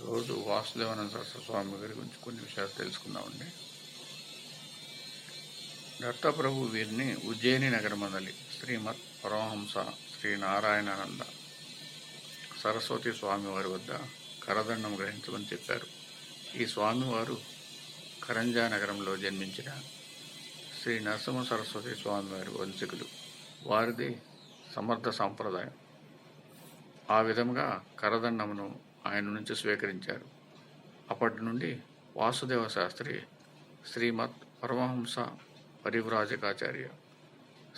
రోజు వాసుదేవానంద సరస్వతి స్వామి గారి గురించి కొన్ని విషయాలు తెలుసుకుందామండి. దత్తప్రభు వీరిని ఉజ్జయిని నగరమందలి శ్రీమద్ పరమహంస శ్రీ నారాయణానంద సరస్వతి స్వామివారి వద్ద కరదండం గ్రహించమని చెప్పారు. ఈ స్వామివారు కరంజా నగరంలో జన్మించిన శ్రీ నరసింహ సరస్వతి స్వామివారి వంశీకులు. వారిది సమర్థ సాంప్రదాయం. ఆ విధంగా కరదండమును ఆయన నుంచి స్వీకరించారు. అప్పటి నుండి వాసుదేవ శాస్త్రి శ్రీమద్ పరమహంస పరివ్రాజకాచార్య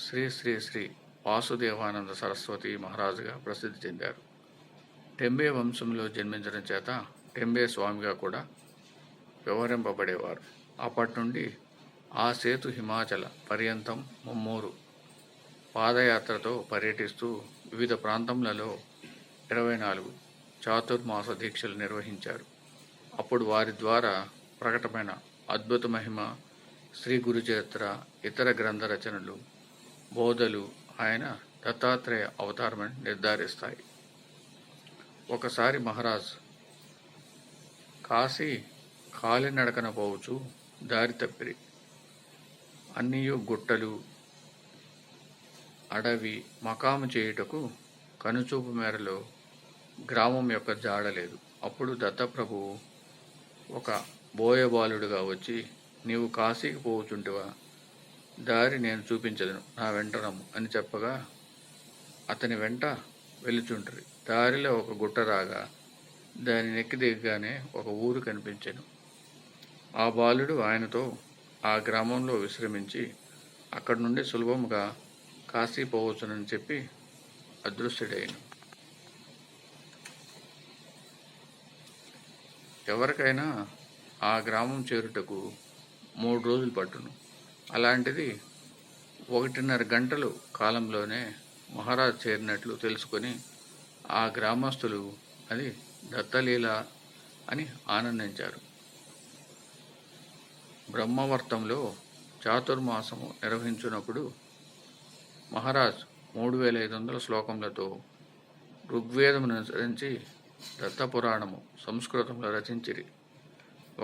శ్రీ శ్రీ శ్రీ వాసుదేవానంద సరస్వతి మహారాజుగా ప్రసిద్ధి చెందారు. టెంబే వంశంలో జన్మించడం చేత టెంబే స్వామిగా కూడా వ్యవహరింపబడేవారు. అప్పటి నుండి ఆ సేతు హిమాచల పర్యంతం ముమ్మూరు పాదయాత్రతో పర్యటిస్తూ వివిధ ప్రాంతములలో 24 చాతుర్మాస దీక్షలు నిర్వహించారు. అప్పుడు వారి ద్వారా ప్రకటమైన అద్భుత మహిమ, శ్రీ గురు చరిత్ర, ఇతర గ్రంథ రచనలు, బోధలు ఆయన దత్తాత్రేయ అవతారమని నిర్ధారిస్తాయి. ఒకసారి మహారాజ్ కాశీ కాలినడకన పోవచ్చు దారి తప్పిరి. అన్నియు గుట్టలు, అడవి మకాము చేయుటకు కనుచూపు మేరలో గ్రామం యొక్క జాడలేదు. అప్పుడు దత్తప్రభువు ఒక బోయబాలుడుగా వచ్చి, నీవు కాశీకి పోవుచుంటివా? దారి నేను చూపించదును, నా వెంట రమ్ము అని చెప్పగా అతని వెంట వెలుచుండ్రి. దారిలో ఒక గుట్ట రాగా దాని నెక్కి దిగగానే ఒక ఊరు కనిపించెను. ఆ బాలుడు ఆయనతో ఆ గ్రామంలో విశ్రమించి అక్కడి నుండి సులభముగా కాశీ పోవచ్చునని చెప్పి అదృశ్యుడైన. ఎవరికైనా ఆ గ్రామం చేరుటకు 3 రోజులు పట్టును. అలాంటిది 1.5 గంటలు కాలంలోనే మహారాజ్ చేరినట్లు తెలుసుకొని ఆ గ్రామస్తులు అది దత్తలీల అని ఆనందించారు. బ్రహ్మవర్తంలో చాతుర్మాసము నిర్వహించినప్పుడు మహారాజ్ 3500 శ్లోకములతో ఋగ్వేదమును అనుసరించి దత్తపురాణము సంస్కృతంలో రచించిరి.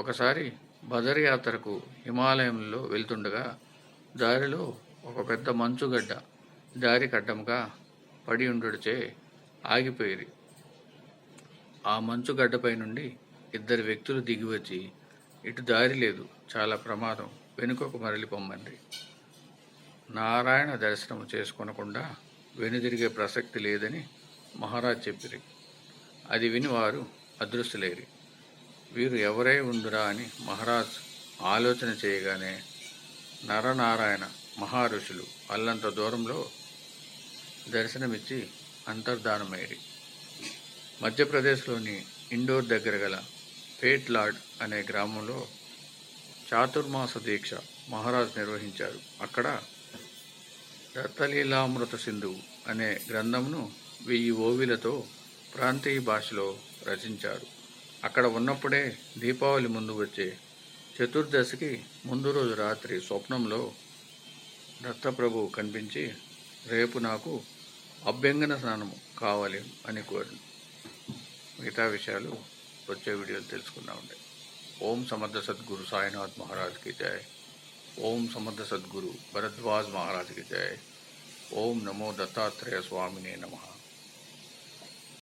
ఒకసారి బదరి యాత్రకు హిమాలయంలో వెళ్తుండగా దారిలో ఒక పెద్ద మంచుగడ్డ దారి కడ్డముగా పడి ఉండుచే ఆగిపోయిరి. ఆ మంచుగడ్డపై నుండి 2 వ్యక్తులు దిగివచ్చి, ఇటు దారి లేదు, చాలా ప్రమాదం, వెనుకకు మరలి పొమ్మండ్రి. నారాయణ దర్శనము చేసుకొనకుండా వెనుదిరిగే ప్రసక్తి లేదని మహారాజ్ చెప్పిరి. అది విని వారు అదృశ్యులేరి. వీరు ఎవరై ఉందురా అని మహారాజ్ ఆలోచన చేయగానే నరనారాయణ మహారుషులు అల్లంత దూరంలో దర్శనమిచ్చి అంతర్ధానమైరి. మధ్యప్రదేశ్లోని ఇండోర్ దగ్గర గల పేట్లాడ్ అనే గ్రామంలో చాతుర్మాస దీక్ష మహారాజ్ నిర్వహించారు. అక్కడ దత్తలీలామృత సింధువు అనే గ్రంథమును 1000 ఓవిలతో ప్రాంతీయ భాషలో రచించారు. అక్కడ ఉన్నప్పుడే దీపావళి ముందు వచ్చే చతుర్దశికి ముందు రోజు రాత్రి స్వప్నంలో దత్తప్రభువు కనిపించి, రేపు నాకు అభ్యంగన స్నానము కావాలి అని కోరి. మిగతా విషయాలు వచ్చే వీడియోలు తెలుసుకుందామండి. ఓం సమర్థ సద్గురు సాయినాథ్ మహారాజ్కి జై. ఓం సమర్థ సద్గురు భరద్వాజ్ మహారాజ్కి జై. ఓం నమో దత్తాత్రేయ స్వామినే నమః.